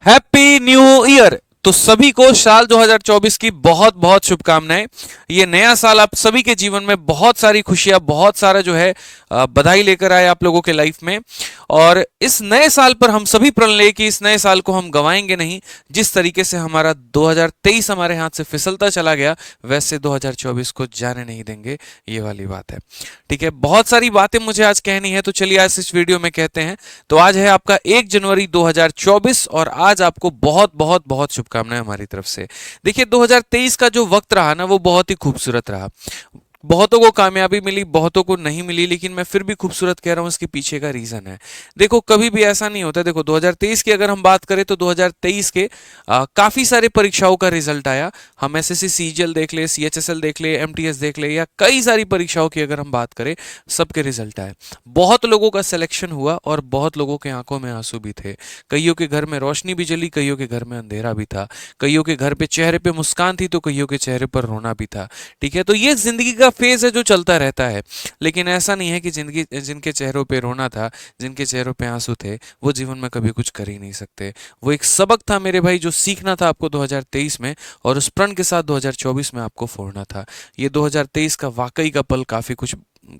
Happy new year. तो सभी को साल 2024 की बहुत बहुत शुभकामनाएं। ये नया साल आप सभी के जीवन में बहुत सारी खुशियां, बहुत सारा जो है बधाई लेकर आए आप लोगों के लाइफ में। और इस नए साल पर हम सभी प्रण लें कि इस नए साल को हम गंवाएंगे नहीं। जिस तरीके से हमारा 2023 हमारे हाथ से फिसलता चला गया, वैसे 2024 को जाने नहीं देंगे, ये वाली बात है। ठीक है, बहुत सारी बातें मुझे आज कहनी है, तो चलिए आज इस वीडियो में कहते हैं। तो आज है आपका 1 जनवरी 2024 और आज आपको बहुत बहुत बहुत शुभकामनाएं हमारी तरफ से। देखिए 2023 का जो वक्त रहा ना, वो बहुत ही खूबसूरत रहा। बहुतों को कामयाबी मिली, बहुतों को नहीं मिली, लेकिन मैं फिर भी खूबसूरत कह रहा हूं, इसके पीछे का रीजन है। देखो कभी भी ऐसा नहीं होता। देखो 2023 की अगर हम बात करें तो 2023 के काफी सारे परीक्षाओं का रिजल्ट आया। हम एसएससी सीजीएल देख ले, सीएचएसएल देख ले, एमटीएस देख ले, या कई सारी परीक्षाओं की अगर हम बात करें, सबके रिजल्ट आए। बहुत लोगों का सिलेक्शन हुआ और बहुत लोगों के आंखों में आंसू भी थे। कईयों के घर में रोशनी भी जली, कईयों के घर में अंधेरा भी था। कईयों के घर पे चेहरे पे मुस्कान थी तो कईयों के चेहरे पर रोना भी था। ठीक है, तो ये जिंदगी का फेज है जो चलता रहता है। लेकिन ऐसा नहीं है कि जिंदगी जिनके चेहरों पे रोना था, जिनके चेहरों पे आंसू थे, वो जीवन में कभी कुछ कर ही नहीं सकते। वो एक सबक था मेरे भाई, जो सीखना था आपको 2023 में, और उस प्रण के साथ 2024 में आपको फोड़ना था। ये 2023 का वाकई का पल काफी कुछ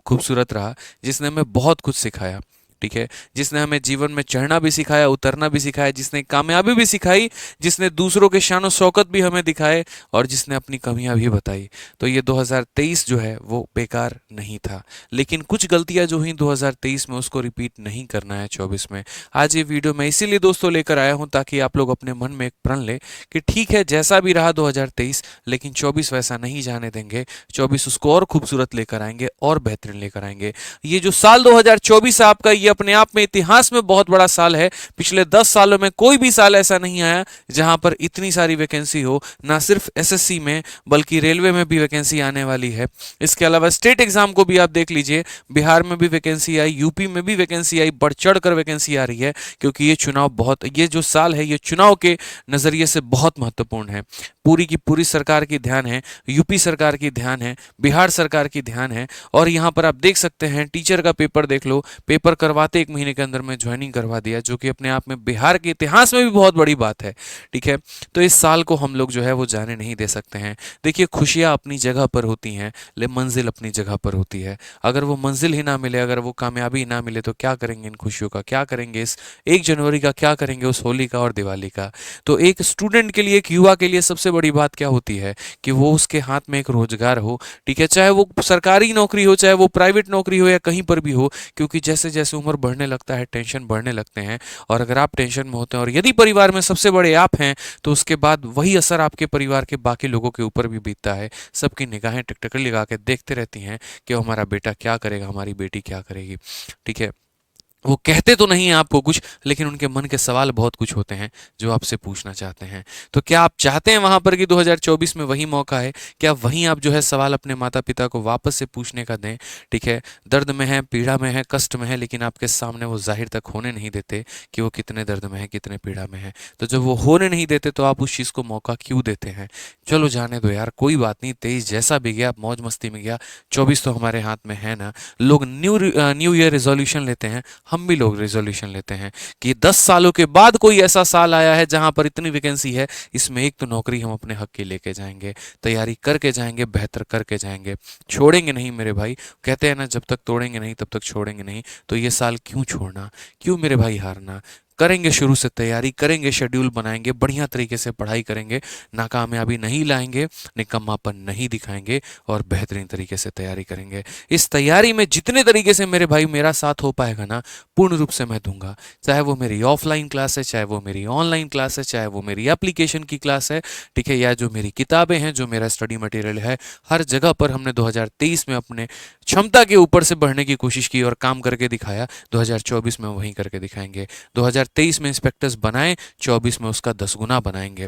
खूबसूरत रहा, जिसने हमें बहुत कुछ सिखाया। ठीक है, जिसने हमें जीवन में चढ़ना भी सिखाया, उतरना भी सिखाया, जिसने कामयाबी भी सिखाई, जिसने दूसरों के शान शौकत भी हमें दिखाए, और जिसने अपनी कमियां भी बताई। तो ये 2023 जो है वो बेकार नहीं था। लेकिन कुछ गलतियां जो हुई 2023 में, उसको रिपीट नहीं करना है 24 में। आज ये वीडियो मैं इसीलिए दोस्तों लेकर आया हूं, ताकि आप लोग अपने मन में एक प्रण ले कि ठीक है जैसा भी रहा 2023, लेकिन 24 वैसा नहीं जाने देंगे। 24 उसको और खूबसूरत लेकर आएंगे और बेहतरीन लेकर आएंगे। ये जो साल 2024 है आपका, ये अपने आप में इतिहास में बहुत बड़ा साल है। पिछले 10 सालों में कोई भी साल ऐसा नहीं आया जहां पर इतनी सारी वैकेंसी हो। ना सिर्फ एसएससी में, बल्कि रेलवे में भी वैकेंसी आने वाली है। इसके अलावा स्टेट एग्जाम को भी आप देख लीजिए, बिहार में भी वैकेंसी आई, यूपी में भी वैकेंसी आई, बढ़ चढ़ कर वैकेंसी आ रही है। क्योंकि ये जो साल है, ये चुनाव के नजरिए से बहुत महत्वपूर्ण है। पूरी की पूरी सरकार की ध्यान है, यूपी सरकार की ध्यान है, बिहार सरकार की ध्यान है। और यहाँ पर आप देख सकते हैं, टीचर का पेपर देख लो, पेपर करवाते 1 महीने के अंदर में ज्वाइनिंग करवा दिया, जो कि अपने आप में बिहार के इतिहास में भी बहुत बड़ी बात है। ठीक है, तो इस साल को हम लोग जो है वो जाने नहीं दे सकते हैं। देखिए खुशियां अपनी जगह पर होती हैं, ले मंजिल अपनी जगह पर होती है। अगर वो मंजिल ही ना मिले, अगर वो कामयाबी ही ना मिले, तो क्या करेंगे इन खुशियों का, क्या करेंगे इस 1 जनवरी का, क्या करेंगे उस होली का और दिवाली का। तो एक स्टूडेंट के लिए, एक युवा के लिए सबसे बड़ी बात क्या होती है कि वो उसके हाथ में एक रोजगार हो। ठीक है, चाहे वो सरकारी नौकरी हो, चाहे वो प्राइवेट नौकरी हो, या कहीं पर भी हो। क्योंकि जैसे जैसे उम्र बढ़ने लगता है, टेंशन बढ़ने लगते हैं। और अगर आप टेंशन में होते हैं, और यदि परिवार में सबसे बड़े आप हैं, तो उसके बाद वही असर आपके परिवार के बाकी लोगों के ऊपर भी बीतता है। सबकी निगाहें टिकटिकी लगा के देखते रहती हैं कि हमारा बेटा क्या करेगा, हमारी बेटी क्या करेगी। ठीक है, वो कहते तो नहीं है आपको कुछ, लेकिन उनके मन के सवाल बहुत कुछ होते हैं जो आपसे पूछना चाहते हैं। तो क्या आप चाहते हैं वहां पर कि 2024 में वही मौका है, क्या वहीं आप जो है सवाल अपने माता पिता को वापस से पूछने का दें। ठीक है, दर्द में है, पीड़ा में है, कष्ट में है, लेकिन आपके सामने वो जाहिर तक होने नहीं देते कि वो कितने दर्द में है, कितने पीड़ा में है। तो जब वो होने नहीं देते, तो आप उस चीज़ को मौका क्यों देते हैं। चलो जाने दो यार, कोई बात नहीं, 23 जैसा भी गया मौज मस्ती में गया, 24 तो हमारे हाथ में है ना। लोग न्यू ईयर रेजोल्यूशन लेते हैं, हम भी लोग रेजोल्यूशन लेते हैं कि 10 सालों के बाद कोई ऐसा साल आया है जहां पर इतनी वैकेंसी है, इसमें एक तो नौकरी हम अपने हक की लेके जाएंगे, तैयारी करके जाएंगे, बेहतर करके जाएंगे, छोड़ेंगे नहीं मेरे भाई। कहते हैं ना, जब तक तोड़ेंगे नहीं तब तक छोड़ेंगे नहीं। तो ये साल क्यों छोड़ना, क्यों मेरे भाई हारना। करेंगे शुरू से तैयारी, करेंगे शेड्यूल बनाएंगे, बढ़िया तरीके से पढ़ाई करेंगे, नाकामयाबी नहीं लाएंगे, निकम्मापन नहीं दिखाएंगे, और बेहतरीन तरीके से तैयारी करेंगे। इस तैयारी में जितने तरीके से मेरे भाई मेरा साथ हो पाएगा ना, पूर्ण रूप से मैं दूंगा। चाहे वो मेरी ऑफलाइन क्लास है, चाहे वो मेरी ऑनलाइन क्लास है, चाहे वो मेरी एप्लीकेशन की क्लास है, ठीक है, या जो मेरी किताबें हैं, जो मेरा स्टडी मटेरियल है, हर जगह पर हमने 2023 में अपने क्षमता के ऊपर से बढ़ने की कोशिश की और काम करके दिखाया। 2024 में वहीं करके दिखाएंगे। 2023 में इंस्पेक्टर्स बनाए, 24 में उसका 10 गुना बनाएंगे।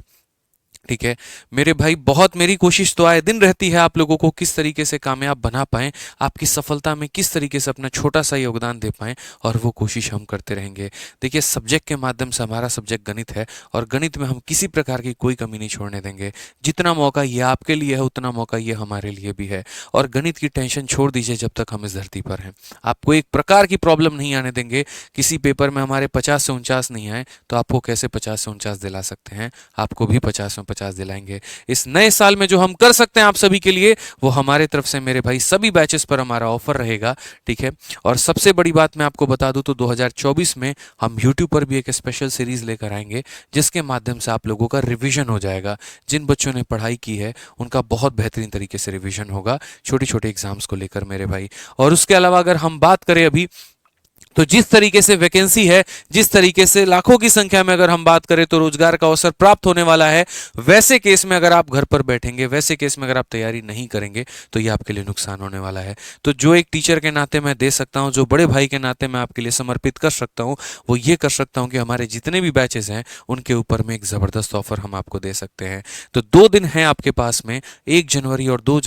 ठीक है मेरे भाई, बहुत मेरी कोशिश तो आए दिन रहती है आप लोगों को किस तरीके से कामयाब बना पाएं, आपकी सफलता में किस तरीके से अपना छोटा सा योगदान दे पाएं, और वो कोशिश हम करते रहेंगे। देखिए सब्जेक्ट के माध्यम से हमारा सब्जेक्ट गणित है, और गणित में हम किसी प्रकार की कोई कमी नहीं छोड़ने देंगे। जितना मौका ये आपके लिए है उतना मौका ये हमारे लिए भी है। और गणित की टेंशन छोड़ दीजिए जब तक हम इस धरती पर हैं। आपको एक प्रकार की प्रॉब्लम नहीं आने देंगे। किसी पेपर में हमारे 50 से 49 नहीं आए तो आपको कैसे 50 से 49 दिला सकते हैं, आपको भी 50 में 50 दिलाएंगे। इस नए साल में जो हम कर सकते हैं आप सभी के लिए, वो हमारे तरफ से मेरे भाई सभी बैचेस पर हमारा ऑफर रहेगा। ठीक है, और सबसे बड़ी बात मैं आपको बता दूं तो 2024 में हम YouTube पर भी एक स्पेशल सीरीज लेकर आएंगे, जिसके माध्यम से आप लोगों का रिवीजन हो जाएगा। जिन बच्चों ने पढ़ाई की है उनका बहुत बेहतरीन तरीके से रिवीजन होगा छोटे छोटे एग्जाम्स को लेकर मेरे भाई। और उसके अलावा अगर हम बात करें अभी, तो जिस तरीके से वैकेंसी है, जिस तरीके से लाखों की संख्या में अगर हम बात करें तो रोजगार का अवसर प्राप्त होने वाला है, वैसे केस में अगर आप घर पर बैठेंगे, वैसे केस में अगर आप तैयारी नहीं करेंगे तो ये आपके लिए नुकसान होने वाला है। तो जो एक टीचर के नाते मैं दे सकता हूं, जो बड़े भाई के नाते मैं आपके लिए समर्पित कर सकता हूं, वो ये कर सकता हूं कि हमारे जितने भी बैचेस हैं उनके ऊपर में एक जबरदस्त ऑफर हम आपको दे सकते हैं। तो 2 दिन है आपके पास में, 1 जनवरी और 2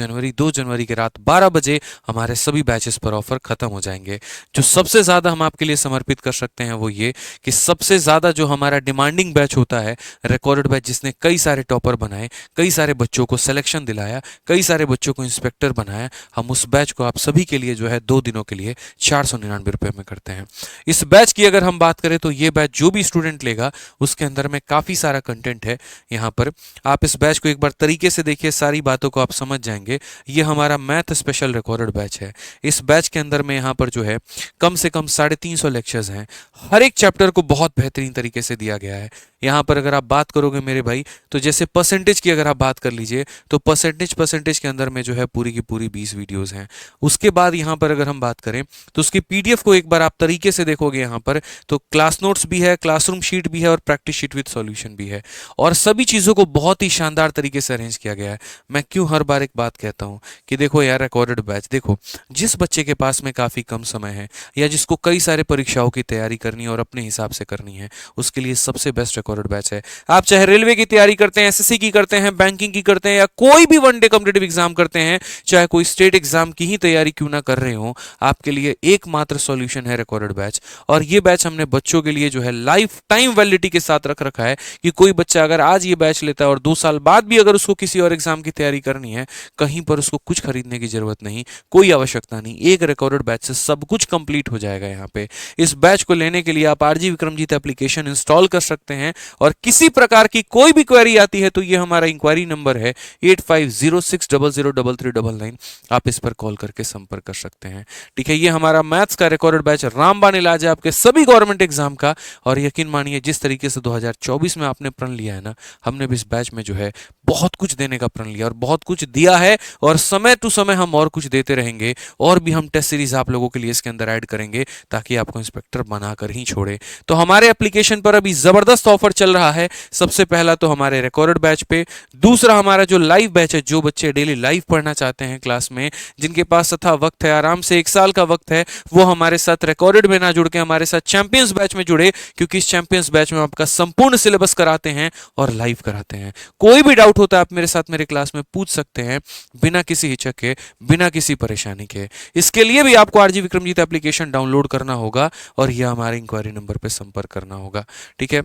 जनवरी की रात 12 बजे हमारे सभी बैचेस पर ऑफर खत्म हो जाएंगे। जो सबसे ज्यादा हम आपके लिए समर्पित कर सकते हैं वो ये कि सबसे ज्यादा जो हमारा डिमांडिंग बैच होता है, रिकॉर्डेड बैच, जिसने कई सारे टॉपर बनाए, कई सारे बच्चों को सिलेक्शन दिलाया, कई सारे बच्चों को इंस्पेक्टर बनाया, हम उस बैच को आप सभी के लिए जो है 2 दिनों के लिए 499 रुपए में करते हैं। इस बैच की अगर हम बात करें तो ये बैच जो भी स्टूडेंट लेगा उसके अंदर में काफी सारा कंटेंट है। यहाँ पर आप इस बैच को एक बार तरीके से देखिए, सारी बातों को आप समझ जाएंगे। ये हमारा मैथ स्पेशल रिकॉर्डेड बैच है। इस बैच के अंदर में यहाँ पर जो है कम से कम 350 लेक्चर्स हैं। हर एक चैप्टर को बहुत बेहतरीन तरीके से दिया गया है। यहाँ पर अगर आप बात करोगे मेरे भाई, तो जैसे परसेंटेज की अगर आप बात कर लीजिए तो परसेंटेज के अंदर में जो है पूरी की पूरी 20 वीडियोस हैं। उसके बाद यहाँ पर अगर हम बात करें तो उसकी पीडीएफ को एक बार आप तरीके से देखोगे यहाँ पर, तो क्लास नोट्स भी है, क्लासरूम शीट भी है और प्रैक्टिस शीट विद सॉल्यूशन भी है। और सभी चीज़ों को बहुत ही शानदार तरीके से अरेंज किया गया है। मैं क्यों हर बार एक बात कहता हूँ कि देखो यार, रिकॉर्डेड बैच, देखो जिस बच्चे के पास में काफ़ी कम समय है या जिसको कई सारे परीक्षाओं की तैयारी करनी है और अपने हिसाब से करनी है, उसके लिए सबसे बेस्ट रिकॉर्डेड बैच है। आप चाहे रेलवे की तैयारी करते हैं, एसएससी की करते हैं, बैंकिंग की करते हैं, या कोई भी वनडे कॉम्पिटिटिव एग्जाम करते हैं, चाहे कोई स्टेट एग्जाम की ही तैयारी क्यों ना कर रहे हो, आपके लिए एकमात्र सॉल्यूशन है रिकॉर्डेड बैच। और ये बैच हमने बच्चों के लिए जो है लाइफ टाइम वैलिडिटी के साथ रख रखा है कि कोई बच्चा अगर आज ये बैच लेता है और 2 साल बाद भी अगर उसको किसी और एग्जाम की तैयारी करनी है, कहीं पर उसको कुछ खरीदने की जरूरत नहीं, कोई आवश्यकता नहीं। एक रिकॉर्डेड बैच से सब कुछ कंप्लीट हो जाएगा। यहाँ पे इस बैच को लेने के लिए आप आरजी विक्रमजीत एप्लीकेशन इंस्टॉल कर सकते हैं, और किसी प्रकार की कोई भी क्वेरी आती है तो ये हमारा इंक्वायरी नंबर है 8506003399। आप इस पर कॉल करके संपर्क कर सकते हैं। ठीक है, ये हमारा मैथ्स का रिकॉर्डेड बैच रामबाण इलाज है आपके सभी गवर्नमेंट एग्जाम का। और यकीन मानिए, जिस तरीके से 2024 में आपने प्रण लिया है ना, हमने भी इस बैच में जो है बहुत कुछ देने का प्रण लिया और बहुत कुछ दिया है, और समय टू समय हम और कुछ देते रहेंगे। और भी हम टेस्ट सीरीज आप लोगों के लिए इसके अंदर ऐड करेंगे ताकि आपको इंस्पेक्टर बनाकर ही छोड़े। तो हमारे एप्लीकेशन पर अभी जबरदस्त ऑफर चल रहा है। सबसे पहला तो हमारे रिकॉर्डेड बैच पे, दूसरा हमारा जो लाइव बैच है, जो बच्चे डेली लाइव पढ़ना चाहते हैं क्लास में, जिनके पास तथा वक्त है, आराम से 1 साल का वक्त है, वो हमारे साथ रिकॉर्डेड में ना जुड़ के हमारे साथ चैंपियंस बैच में जुड़े, क्योंकि इस चैंपियंस बैच में आपका संपूर्ण सिलेबस कराते हैं और लाइव कराते हैं। कोई भी डाउट होता है आप मेरे साथ मेरे क्लास में पूछ सकते हैं, बिना किसी हिचक के, बिना किसी परेशानी के। इसके लिए भी आपको आरजी विक्रमजीत एप्लीकेशन डाउनलोड करना होगा और यह हमारे इंक्वायरी नंबर पर संपर्क करना होगा। ठीक है,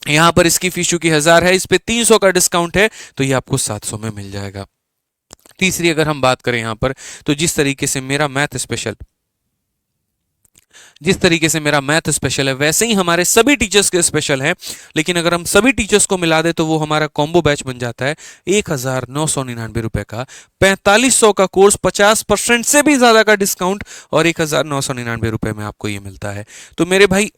यहां पर इसकी फीस चूंकि 1000 है, इस पे 300 का डिस्काउंट है, तो ये आपको 700 में मिल जाएगा। तीसरी अगर हम बात करें यहां पर, तो जिस तरीके से मेरा मैथ स्पेशल है, वैसे ही हमारे सभी टीचर्स के स्पेशल है। लेकिन अगर हम सभी टीचर्स को मिला दे तो वो हमारा कॉम्बो बैच बन जाता है 1999 रुपए का, 4500 का कोर्स, 50% से भी ज्यादा का डिस्काउंट, और 1999 रुपए में आपको ये मिलता है। तो मेरे भाई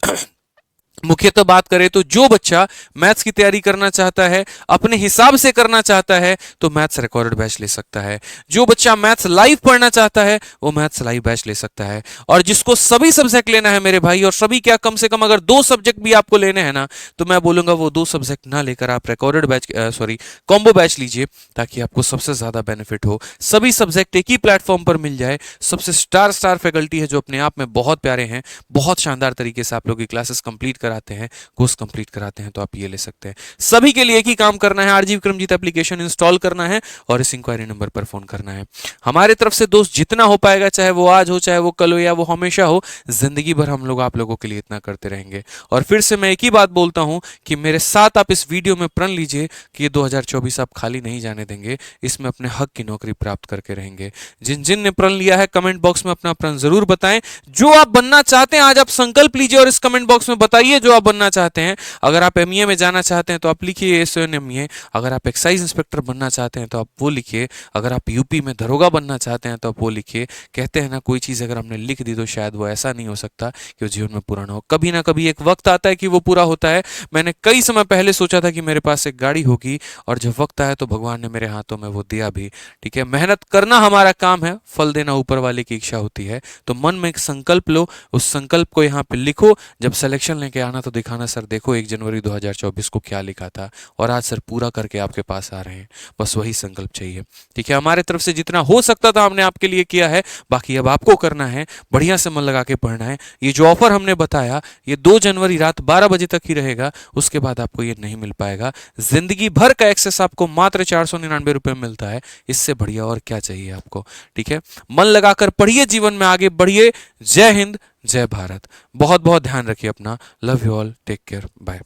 मुख्यतः बात करें तो जो बच्चा मैथ्स की तैयारी करना चाहता है, अपने हिसाब से करना चाहता है, तो मैथ्स रिकॉर्डेड बैच ले सकता है। जो बच्चा मैथ्स लाइव पढ़ना चाहता है वो मैथ्स लाइव बैच ले सकता है। और जिसको सभी सब्जेक्ट लेना है मेरे भाई, और सभी क्या, कम से कम अगर 2 सब्जेक्ट भी आपको लेने हैं ना, तो मैं बोलूंगा वो 2 सब्जेक्ट ना लेकर आप रिकॉर्डेड बैच कॉम्बो बैच लीजिए, ताकि आपको सबसे ज्यादा बेनिफिट हो। सभी सब्जेक्ट एक ही प्लेटफॉर्म पर मिल जाए, सबसे स्टार फैकल्टी है जो अपने आप में बहुत प्यारे हैं, बहुत शानदार तरीके से आप लोग की क्लासेस कंप्लीट करा कराते हैं, कोर्स कंप्लीट कराते हैं, तो आप ये ले सकते हैं। सभी के लिए एक ही काम करना है, आरजी विक्रमजीत एप्लीकेशन इंस्टॉल करना है और इस इंक्वायरी नंबर पर फोन करना है। हमारे तरफ से दोस्त जितना हो पाएगा, चाहे वो आज हो, चाहे वो कल हो, या वो हमेशा हो, जिंदगी भर हम लोग आप लोगों के लिए इतना करते रहेंगे। और फिर से मैं एक ही बात बोलता हूं कि मेरे साथ आप इस वीडियो में प्रण लीजिए कि ये 2024 आप खाली नहीं जाने देंगे, इसमें अपने हक की नौकरी प्राप्त करके रहेंगे। जिन जिन ने प्रण लिया है कमेंट बॉक्स में अपना प्रण जरूर बताएं। जो आप बनना चाहते हैं आज आप संकल्प लीजिए और इस कमेंट बॉक्स में बताइए जो आप बनना चाहते हैं। अगर आप एमईए में जाना चाहते हैं तो आप लिखिए एसएनएमईए। अगर आप एक्साइज इंस्पेक्टर बनना चाहते हैं तो आप वो लिखिए। अगर आप यूपी में दरोगा बनना चाहते हैं तो आप वो लिखिए। कहते हैं ना, कोई चीज़ अगर हमने लिख दी तो शायद वो ऐसा नहीं हो सकता कि वो जीवन में पूरा ना हो। कभी ना कभी एक वक्त आता है कि वो पूरा होता है। मैंने कई समय पहले सोचा था कि मेरे पास एक गाड़ी होगी, और जब वक्त आया तो भगवान ने मेरे हाथों में वो दिया भी। ठीक है, मेहनत करना हमारा काम है, फल देना ऊपर वाले की इच्छा होती है। तो मन में एक संकल्प लो, उस संकल्प को यहाँ पे लिखो। जब सिलेक्शन लेके आना तो दिखाना, सर देखो 1 जनवरी 2024 को क्या लिखा था, और आज सर पूरा करके आपके पास आ रहे हैं। बस वही संकल्प चाहिए। ठीक है, हमारे तरफ से जितना हो सकता था हमने आपके लिए किया है, बाकी अब आपको करना है। बढ़िया से मन लगा के पढ़ना है। ये जो ऑफर हमने बताया ये 2 जनवरी रात 12 बजे तक ही रहेगा, उसके बाद आपको ये नहीं मिल पाएगा। जिंदगी भर का एक्सेस आपको मात्र 499 रुपए में मिलता है। इससे बढ़िया और क्या चाहिए आपको। ठीक है, मन लगाकर पढ़िए, जीवन में आगे बढ़िए। जय हिंद, जय भारत। बहुत बहुत ध्यान रखिए अपना। Love you all, take care, bye.